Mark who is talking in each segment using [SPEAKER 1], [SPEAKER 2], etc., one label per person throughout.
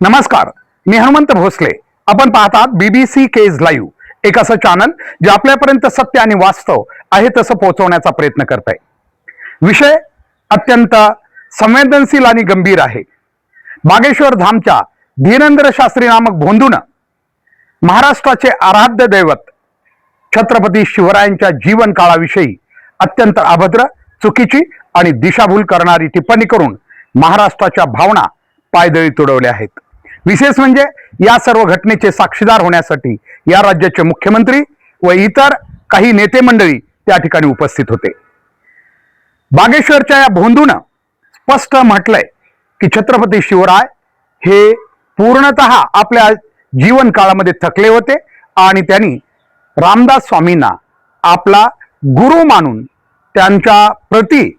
[SPEAKER 1] नमस्कार, मी हनुमंत भोसले. आपण पाहतात बीबीसी केज लाईव्ह, एक असं चॅनल जे आपल्यापर्यंत सत्य आणि वास्तव आहे तसं पोहोचवण्याचा प्रयत्न करत आहे. विषय अत्यंत संवेदनशील आणि गंभीर आहे. बागेश्वर धामच्या धीरेंद्र शास्त्री नामक भोंदूनं महाराष्ट्राचे आराध्य दैवत छत्रपती शिवरायांच्या जीवन काळाविषयी अत्यंत अभद्र, चुकीची आणि दिशाभूल करणारी टिप्पणी करून महाराष्ट्राच्या भावना पायदळी तुडवल्या आहेत. विशेष म्हणजे या सर्व घटनेचे साक्षीदार होण्यासाठी या राज्याचे मुख्यमंत्री व इतर काही नेते मंडळी त्या ठिकाणी उपस्थित होते. बागेश्वरच्या या भोंदूनं स्पष्ट म्हटलंय की छत्रपती शिवराय हे पूर्णतः आपल्या जीवन काळामध्ये थकले होते आणि त्यांनी रामदास स्वामींना आपला गुरु मानून त्यांच्या प्रती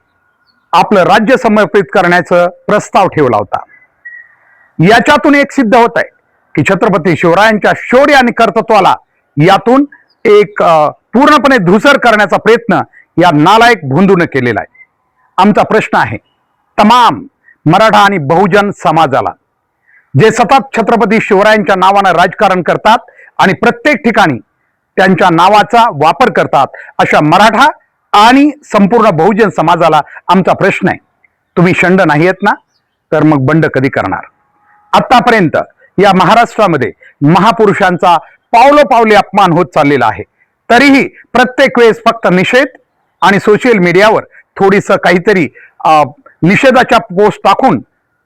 [SPEAKER 1] आपलं राज्य समर्पित करण्याचा प्रस्ताव ठेवला होता. याच्यातून एक सिद्ध होत आहे की छत्रपती शिवरायांच्या शौर्य आणि कर्तृत्वाला यातून एक पूर्णपणे धूसर करण्याचा प्रयत्न या नालायक भोंदूने केलेला आहे. आमचा प्रश्न आहे तमाम मराठा आणि बहुजन समाजाला, जे सतत छत्रपती शिवरायांच्या नावानं राजकारण करतात आणि प्रत्येक ठिकाणी त्यांच्या नावाचा वापर करतात, अशा मराठा आणि संपूर्ण बहुजन समाजाला आमचा प्रश्न आहे, तुम्ही शंड नाही आहेत ना, तर मग बंड कधी करणार? आतापर्यंत या महाराष्ट्रामध्ये महापुरुषांचा पावलोपावली अपमान होत चाललेला आहे. तरीही प्रत्येक वेळेस फक्त निषेध आणि सोशल मीडियावर थोडीसं काहीतरी निषेधाच्या पोस्ट टाकून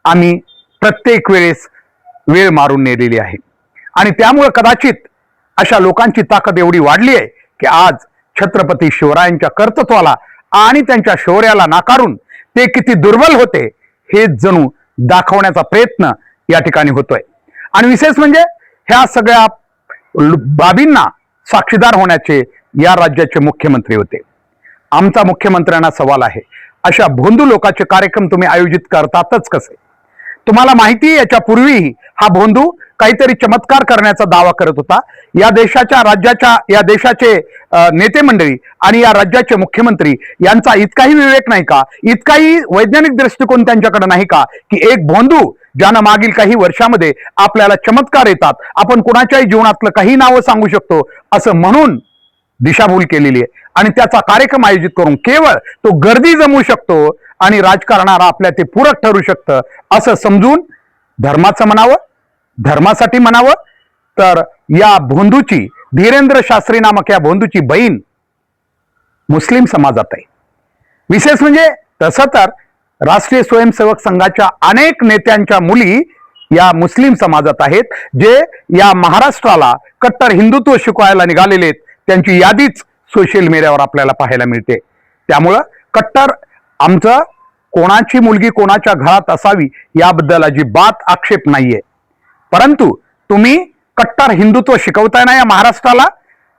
[SPEAKER 1] आम्ही प्रत्येक वेळेस वेळ मारून नेलेली आहे. आणि त्यामुळे कदाचित अशा लोकांची ताकद एवढी वाढली आहे की आज छत्रपती शिवरायांच्या कर्तृत्वाला आणि त्यांच्या शौर्याला नाकारून ते किती दुर्बल होते हे जणू दाखवण्याचा प्रयत्न या ठिकाणी होतोय. आणि विशेष म्हणजे ह्या सगळ्या बाबींना साक्षीदार होण्याचे या राज्याचे मुख्यमंत्री होते. आमचा मुख्यमंत्र्यांना सवाल आहे, अशा भोंदू लोकांचे कार्यक्रम तुम्ही आयोजित करतातच कसे? तुम्हाला माहिती आहे याच्यापूर्वीही हा भोंदू काहीतरी चमत्कार करण्याचा दावा करत होता. या देशाचे नेते मंडळी आणि या राज्याचे मुख्यमंत्री यांचा इतकाही विवेक नाही का, इतकाही वैज्ञानिक दृष्टिकोन त्यांच्याकडे नाही का की एक भोंदू ज्यानं मागील काही वर्षामध्ये आपल्याला चमत्कार येतात, आपण कुणाच्याही जीवनातलं काही नावं सांगू शकतो असं म्हणून दिशाभूल केलेली आहे आणि त्याचा कार्यक्रम आयोजित करून केवळ तो गर्दी जमवू शकतो आणि राजकारणाला आपल्या ते पूरक ठरू शकतं असं समजून धर्माचं म्हणावं, धर्मासाठी म्हणावं, तर या भोंदूची, धीरेंद्र शास्त्री नामक या भोंदूची बहीण मुस्लिम समाजात आहे. विशेष म्हणजे तसं तर राष्ट्रीय स्वयंसेवक संघाच्या अनेक नेत्यांच्या मुली या मुस्लिम समाजात आहेत, जे या महाराष्ट्राला कट्टर हिंदुत्व शिकवायला निघालेले आहेत. त्यांची यादीच सोशल मीडियावर आपल्याला पाहायला मिळते. त्यामुळं कट्टर आमचं कोणाची मुलगी कोणाच्या घरात असावी याबद्दल अजिबात आक्षेप नाहीये, परंतु तुम्ही कट्टर हिंदुत्व शिकवताय ना या महाराष्ट्राला,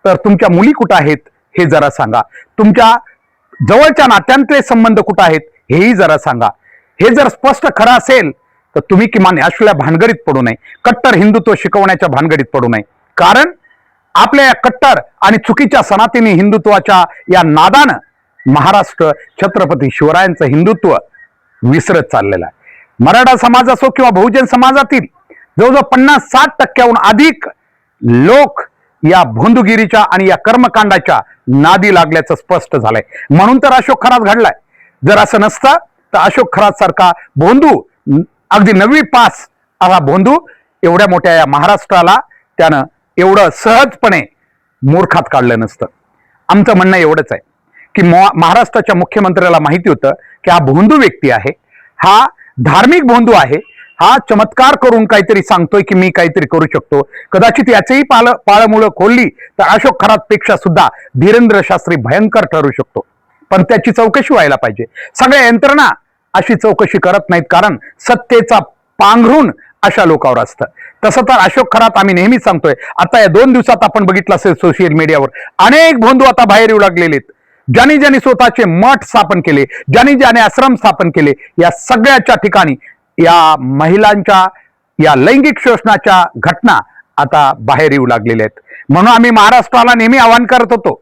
[SPEAKER 1] तर तुमच्या मुली कुठं आहेत हे जरा सांगा. तुमच्या जवळच्या नात्यांतले संबंध कुठं आहेत हेही जरा सांगा. हे जर स्पष्ट खरं असेल तर तुम्ही किमान असल्या भानगडीत पडू नये, कट्टर हिंदुत्व शिकवण्याच्या भानगडीत पडू नये. कारण आपल्या या कट्टर आणि चुकीच्या सनातनी हिंदुत्वाच्या या नादानं महाराष्ट्र छत्रपती शिवरायांचं हिंदुत्व विसरत चाललेलं आहे. मराठा समाज असो किंवा बहुजन समाजातील जवळजवळ 50-60% अधिक लोक या भोंदूगिरीच्या आणि या कर्मकांडाच्या नादी लागल्याचं स्पष्ट झालंय. म्हणून तर अशोक खरात घडलाय. जर असं नसतं तर अशोक खरात सारखा भोंदू, अगदी 9वी पास असा भोंदू एवढ्या मोठ्या या महाराष्ट्राला त्यानं एवढं सहजपणे मूर्खात काढलं नसतं. आमचं म्हणणं एवढंच आहे की महाराष्ट्राच्या मुख्यमंत्र्याला माहिती होतं की हा भोंदू व्यक्ती आहे, हा धार्मिक भोंदू आहे, हा चमत्कार करून काहीतरी सांगतोय की मी काहीतरी करू शकतो. कदाचित याचेही पाळमुळं खोलली तर अशोक खरातपेक्षा सुद्धा धीरेंद्र शास्त्री भयंकर ठरू शकतो. पण त्याची चौकशी व्हायला पाहिजे. सगळ्या यंत्रणा अशी चौकशी करत नाहीत, कारण सत्तेचा पांघरून अशा लोकांवर असतं. तसं तर अशोक खरात आम्ही नेहमीच सांगतोय, आता या 2 दिवसात आपण बघितलं असेल सोशल मीडियावर अनेक भोंदू आता बाहेर येऊ लागलेले आहेत. ज्यांनी स्वतःचे मठ स्थापन केले, ज्यांनी आश्रम स्थापन केले, या सगळ्याच्या ठिकाणी या महिलांच्या या लैंगिक शोषणाच्या घटना आता बाहेर येऊ लागलेल्या आहेत. म्हणून आम्ही महाराष्ट्राला नेहमी आवाहन करत होतो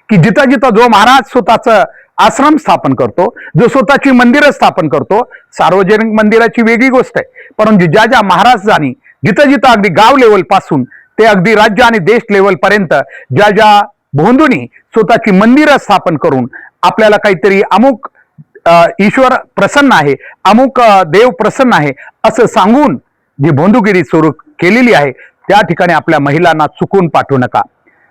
[SPEAKER 1] की जिथं जिथं जो महाराज स्वतःचं आश्रम स्थापन करतो, जो स्वतःची मंदिरं स्थापन करतो, सार्वजनिक मंदिराची वेगळी गोष्ट आहे, परंतु ज्या ज्या महाराजांनी जिथं जिथं अगदी गाव लेवल पासून ते अगदी राज्य आणि देश लेवल पर्यंत ज्या ज्या भोंदूंनी स्वतःची मंदिरं स्थापन करून आपल्याला काहीतरी अमुक ईश्वर प्रसन्न आहे, अमुक देव प्रसन्न आहे असं सांगून जी भोंदूगिरी सुरू केलेली आहे, त्या ठिकाणी आपल्या महिलांना चुकून पाठवू नका.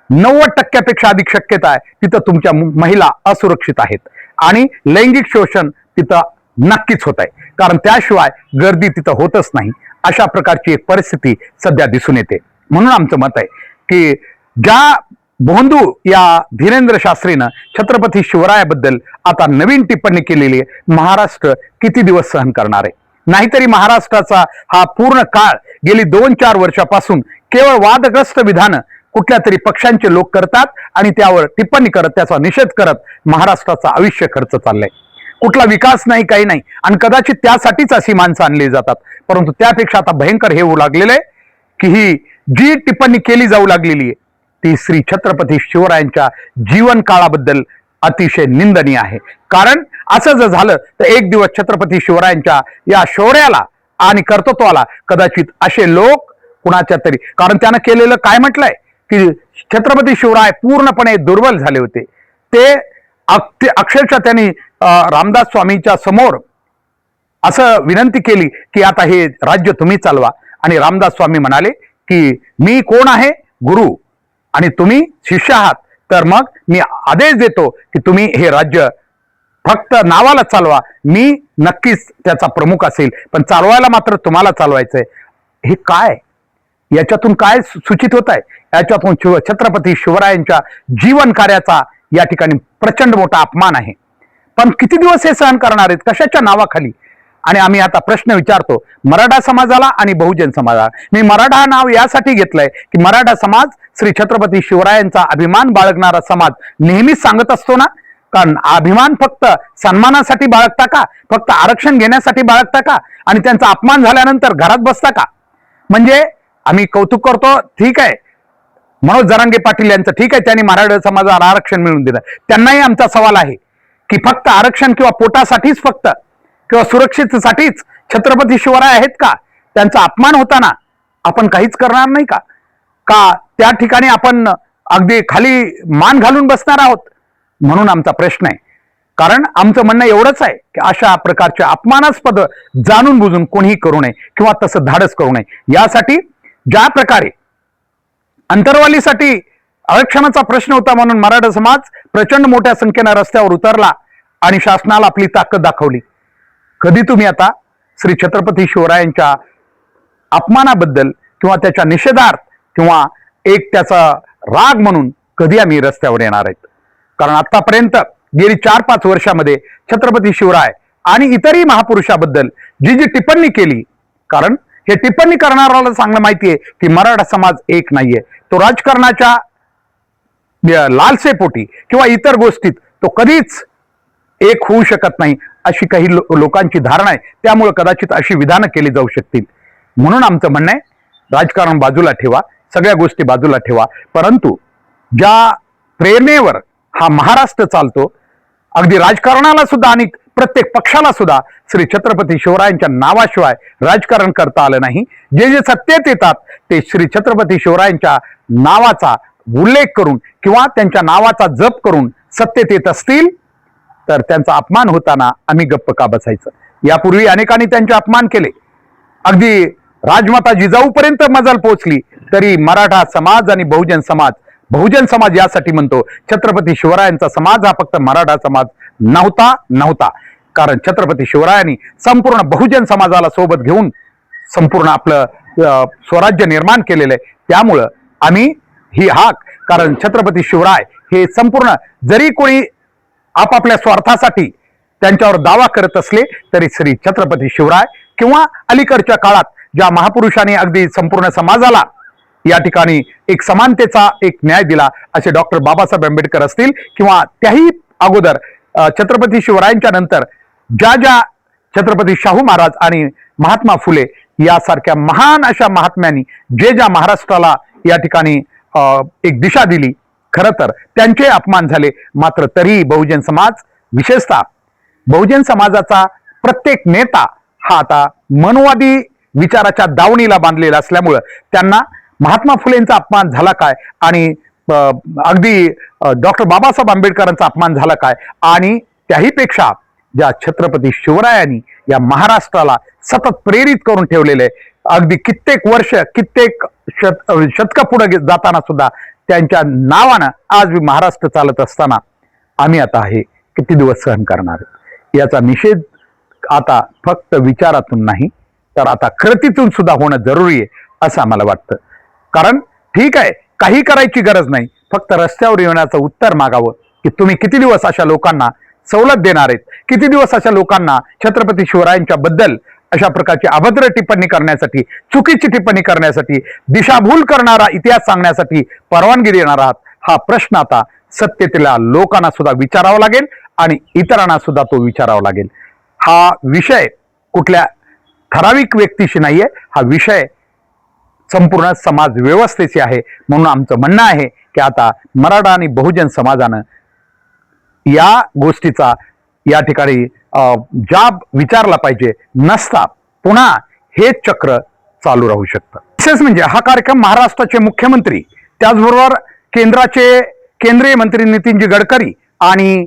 [SPEAKER 1] 90% अधिक शक्यता आहे तिथं तुमच्या महिला असुरक्षित आहेत आणि लैंगिक शोषण तिथं नक्कीच होत आहे, कारण त्याशिवाय गर्दी तिथं होतच नाही. अशा प्रकारची एक परिस्थिती सध्या दिसून येते. म्हणून आमचं मत आहे की ज्या भोंदू या धीरेंद्र शास्त्रीनं छत्रपती शिवरायाबद्दल आता नवीन टिप्पणी केलेली आहे, महाराष्ट्र किती दिवस सहन करणार आहे? नाहीतरी महाराष्ट्राचा हा पूर्ण काळ गेली 2-4 वर्षापासून केवळ वादग्रस्त विधानं कुठल्या तरी पक्षांचे लोक करतात आणि त्यावर टिप्पणी करत त्याचा निषेध करत महाराष्ट्राचा आयुष्य खर्च चाललंय. कुठला विकास नाही, काही नाही, आणि कदाचित त्यासाठीच अशी माणसं आणली जातात. परंतु त्यापेक्षा आता भयंकर हे होऊ लागलेलं आहे की ही जी टिप्पणी केली जाऊ लागलेली आहे ती श्री छत्रपती शिवरायांच्या जीवन काळाबद्दल अतिशय निंदनीय आहे. कारण असं जर झालं तर एक दिवस छत्रपती शिवरायांच्या या शौर्याला आणि कर्तृत्वाला कदाचित असे लोक कुणाच्या तरी, कारण त्यानं केलेलं काय म्हटलंय की छत्रपती शिवराय पूर्णपणे दुर्बल झाले होते, ते अक्षरशः त्यांनी रामदास स्वामीच्या समोर असं विनंती केली की आता हे राज्य तुम्ही चालवा, आणि रामदास स्वामी म्हणाले की मी कोण आहे? गुरु, आणि तुम्ही शिष्य आहात, तर मग मी आदेश देतो की तुम्ही हे राज्य फक्त नावाला चालवा, मी नक्कीच त्याचा प्रमुख असेल, पण चालवायला मात्र तुम्हाला चालवायचंय. हे काय, याच्यातून काय सूचित होत आहे? याच्यातून छत्रपती शिवरायांच्या जीवन कार्याचा या ठिकाणी प्रचंड मोठा अपमान आहे. पण किती दिवस हे सहन करणार आहेत, कशाच्या नावाखाली? आणि आम्ही आता प्रश्न विचारतो मराठा समाजाला आणि बहुजन समाजाला. मी मराठा नाव यासाठी घेतलंय की मराठा समाज श्री छत्रपती शिवरायांचा अभिमान बाळगणारा समाज नेहमीच सांगत असतो ना, कारण अभिमान फक्त सन्मानासाठी बाळगता का, फक्त आरक्षण घेण्यासाठी बाळगता का, आणि त्यांचा अपमान झाल्यानंतर घरात बसता का? म्हणजे आम्ही कौतुक करतो, ठीक आहे, मनोज जरांगे पाटील यांचं ठीक आहे, त्यांनी मराठा समाजाला आरक्षण मिळवून दिलं. त्यांनाही आमचा सवाल आहे की फक्त आरक्षण किंवा पोटासाठीच फक्त किंवा सुरक्षितसाठीच छत्रपती शिवराय आहेत का? त्यांचा अपमान होताना आपण काहीच करणार नाही का? का त्या ठिकाणी आपण अगदी खाली मान घालून बसणार आहोत? म्हणून आमचा प्रश्न आहे. कारण आमचं म्हणणं एवढंच आहे की अशा प्रकारचे अपमानास्पद जाणून बुजून कोणीही करू नये किंवा तसं धाडस करू नये. यासाठी ज्या प्रकारे अंतरवालीसाठी आरक्षणाचा प्रश्न होता म्हणून मराठा समाज प्रचंड मोठ्या संख्येनं रस्त्यावर उतरला आणि शासनाला आपली ताकद दाखवली. कधी तुम्ही आता श्री छत्रपती शिवरायांच्या अपमानाबद्दल किंवा त्याच्या निषेधार्थ किंवा एक त्याचा राग म्हणून कधी आम्ही रस्त्यावर येणार आहेत? कारण आतापर्यंत गेली 4-5 वर्षामध्ये छत्रपती शिवराय आणि इतरही महापुरुषाबद्दल जी जी टिप्पणी केली, कारण हे टिप्पणी करणाऱ्याला चांगलं माहितीये की मराठा समाज एक नाहीये, तो राजकारणाच्या लालसेपोटी किंवा इतर गोष्टीत तो कधीच एक होऊ शकत नाही, अशी काही लोकांची धारणा आहे. त्यामुळे कदाचित अशी विधानं केली जाऊ शकतील. म्हणून आमचं म्हणणं आहे, राजकारण बाजूला ठेवा, सगळ्या गोष्टी बाजूला ठेवा, परंतु ज्या प्रेरणेवर हा महाराष्ट्र चालतो, अगदी राजकारणाला सुद्धा आणि प्रत्येक पक्षाला सुद्धा श्री छत्रपती शिवरायांच्या नावाशिवाय राजकारण करता आलं नाही. जे जे सत्तेत येतात ते श्री छत्रपती शिवरायांच्या नावाचा उल्लेख करून किंवा त्यांच्या नावाचा जप करून सत्तेत येत असतील तर त्यांचा अपमान होताना आम्ही गप्प का बसायचं? यापूर्वी अनेकांनी त्यांचे अपमान केले, अगदी राजमाता जिजाऊपर्यंत मजल पोहोचली, तरी मराठा समाज आणि बहुजन समाज यासाठी म्हणतो छत्रपती शिवरायांचा समाज हा फक्त मराठा समाज नव्हता, कारण छत्रपती शिवरायांनी संपूर्ण बहुजन समाजाला सोबत घेऊन संपूर्ण आपलं स्वराज्य निर्माण केलेलं आहे. त्यामुळं आम्ही ही हाक, कारण छत्रपती शिवराय हे संपूर्ण, जरी कोणी आपापल्या स्वार्थासाठी त्यांच्यावर दावा करत असले तरी श्री छत्रपती शिवराय किंवा अलीकडच्या काळात ज्या महापुरुषांनी अगदी संपूर्ण समाजाला या ठिकाणी एक समानतेचा एक न्याय दिला असे डॉक्टर बाबासाहेब आंबेडकर असतील किंवा त्याही अगोदर छत्रपती शिवरायांच्या नंतर ज्या छत्रपती शाहू महाराज आणि महात्मा फुले यासारख्या महान अशा महात्म्यांनी ज्या महाराष्ट्राला या ठिकाणी एक दिशा दिली, खरं तर त्यांचे अपमान झाले, मात्र तरी बहुजन समाज विशेषतः बहुजन समाजाचा प्रत्येक नेता हा आता मनवादी विचाराच्या दावणीला बांधलेला असल्यामुळं त्यांना महात्मा फुलेंचा अपमान झाला काय आणि अगदी डॉक्टर बाबासाहेब आंबेडकरांचा अपमान झाला काय आणि त्याहीपेक्षा ज्या छत्रपती शिवरायांनी या महाराष्ट्राला सतत प्रेरित करून ठेवलेले अगदी कित्येक वर्ष कित्येक शतक पुढे जाताना सुद्धा त्यांच्या नावानं आज मी महाराष्ट्र चालत असताना आम्ही आता हे किती दिवस सहन करणार याचा निषेध आता फक्त विचारातून नाही तर आता कृतीतून सुद्धा होणं जरुरी आहे असं आम्हाला वाटतं. कारण ठीक आहे, काही करायची गरज नाही, फक्त रस्त्यावर येण्याचं उत्तर मागावं की तुम्ही किती दिवस अशा लोकांना सवलत देणार आहेत, किती दिवस अशा लोकांना छत्रपती शिवरायांच्या बद्दल अशा प्रकारची अभद्र टिप्पणी करण्यासाठी, चुकीची टिप्पणी करण्यासाठी, दिशाभूल करणारा इतिहास सांगण्यासाठी परवानगी देणार आहात. हा प्रश्न आता सत्तेतल्या लोकांना सुद्धा विचारावा लागेल आणि इतरांना सुद्धा तो विचारावा लागेल. हा विषय कुठल्या ठराविक व्यक्तीशी नाहीये, हा विषय संपूर्ण समाज व्यवस्थेची आहे. म्हणून आमचं म्हणणं आहे की आता मराठा आणि बहुजन समाजानं या गोष्टीचा या ठिकाणी जाब विचारला पाहिजे, नसता पुन्हा हे चक्र चालू राहू शकतं. विशेष म्हणजे हा कार्यक्रम महाराष्ट्राचे मुख्यमंत्री त्याचबरोबर केंद्रीय मंत्री नितीनजी गडकरी आणि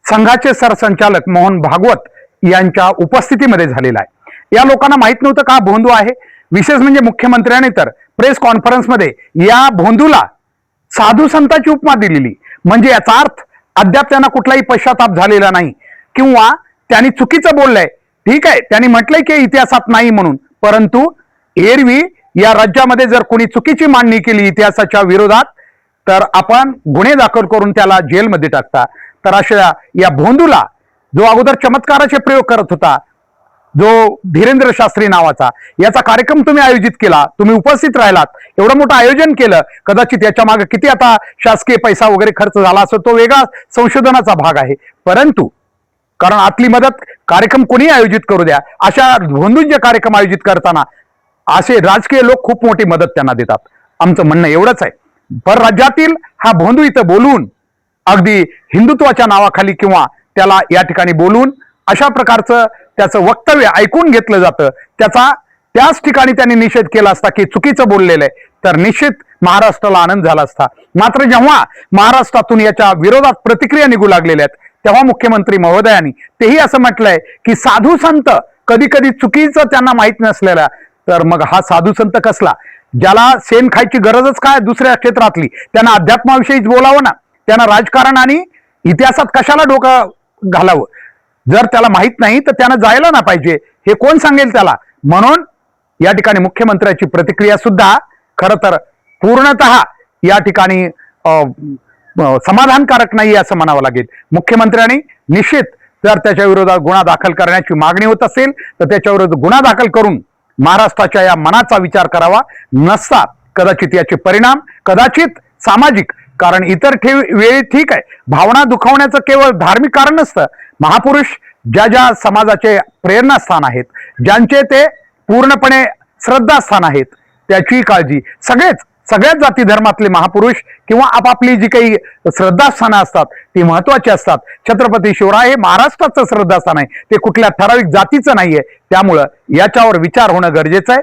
[SPEAKER 1] संघाचे सरसंचालक मोहन भागवत यांच्या उपस्थितीमध्ये झालेला आहे. या लोकांना माहित नव्हतं का भोंदू आहे. विशेष म्हणजे मुख्यमंत्र्यांनी तर प्रेस कॉन्फरन्समध्ये या भोंदूला साधू संतांची उपमा दिलेली. म्हणजे याचा अर्थ अद्याप त्यांना कुठलाही पश्चाताप झालेला नाही किंवा त्यांनी चुकीचं बोललंय. ठीक आहे, त्यांनी म्हटलंय की इतिहासात नाही म्हणून, परंतु एरवी या राज्यामध्ये जर कोणी चुकीची मांडणी केली इतिहासाच्या विरोधात तर आपण गुन्हे दाखल करून त्याला जेलमध्ये टाकता. तर अशा या भोंदूला जो अगोदर चमत्काराचे प्रयोग करत होता, जो धीरेंद्र शास्त्री नावाचा, याचा कार्यक्रम तुम्ही आयोजित केला, तुम्ही उपस्थित राहिलात, एवढं मोठं आयोजन केलं. कदाचित याच्या मागे किती आता शासकीय पैसा वगैरे खर्च झाला असतो, तो वेगळा संशोधनाचा भाग आहे. परंतु कारण आतली मदत कार्यक्रम कोणी आयोजित करू द्या, अशा भोंदूंचे कार्यक्रम आयोजित करताना असे राजकीय लोक खूप मोठी मदत त्यांना देतात. आमचं म्हणणं एवढंच आहे, परराज्यातील हा भोंदू इथं बोलून अगदी हिंदुत्वाच्या नावाखाली किंवा त्याला या ठिकाणी बोलून अशा प्रकारचं त्याचं वक्तव्य ऐकून घेतलं जातं, त्याच ठिकाणी त्यांनी निषेध केला असता की चुकीचं बोललेलं आहे, तर निश्चित महाराष्ट्राला आनंद झाला असता. मात्र जेव्हा महाराष्ट्रातून याच्या विरोधात प्रतिक्रिया निघू लागलेल्या आहेत तेव्हा मुख्यमंत्री महोदयांनी तेही असं म्हटलंय की साधू संत कधी कधी चुकीचं त्यांना माहित नसलेला, तर मग हा साधू संत कसला, ज्याला सेन खायची गरजच काय दुसऱ्या क्षेत्रातली, त्यांना अध्यात्माविषयीच बोलावं ना, त्यांना राजकारण आणि इतिहासात कशाला डोकं घालावं. जर त्याला माहित नाही तर त्यानं जायला ना पाहिजे, हे कोण सांगेल त्याला. म्हणून या ठिकाणी मुख्यमंत्र्याची प्रतिक्रिया सुद्धा खरं तर पूर्णतः या ठिकाणी समाधानकारक नाही असं म्हणावं लागेल. मुख्यमंत्र्यांनी निश्चित जर त्याच्या विरोधात गुन्हा दाखल करण्याची मागणी होत असेल तर त्याच्याविरोधात गुन्हा दाखल करून महाराष्ट्राच्या या मनाचा विचार करावा, नसता कदाचित याचे परिणाम कदाचित सामाजिक, कारण इतर वेळी ठीक आहे, भावना दुखावण्याचं केवळ धार्मिक कारण नसतं. महापुरुष ज्या समाजाचे प्रेरणास्थान आहेत, ज्यांचे ते पूर्णपणे श्रद्धास्थान आहेत, त्याची काळजी सगळ्याच जाती धर्मातले महापुरुष किंवा आपापली जी काही श्रद्धास्थानं असतात ती महत्वाची असतात. छत्रपती शिवराय हे महाराष्ट्राचं श्रद्धास्थान आहे, ते कुठल्या ठराविक जातीचं नाहीये. त्यामुळं याच्यावर विचार होणं गरजेचं आहे.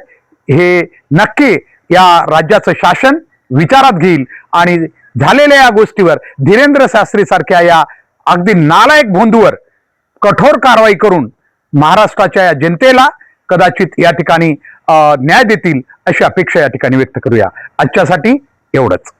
[SPEAKER 1] हे नक्की या राज्याचं शासन विचारात घेईल आणि झालेल्या या गोष्टीवर धीरेंद्र शास्त्री सारख्या या अगदी नालायक भोंदूवर कठोर कारवाई करून महाराष्ट्राच्या या जनतेला कदाचित या ठिकाणी न्याय देतील अशी अपेक्षा या ठिकाणी व्यक्त करूया. आजच्यासाठी एवढंच.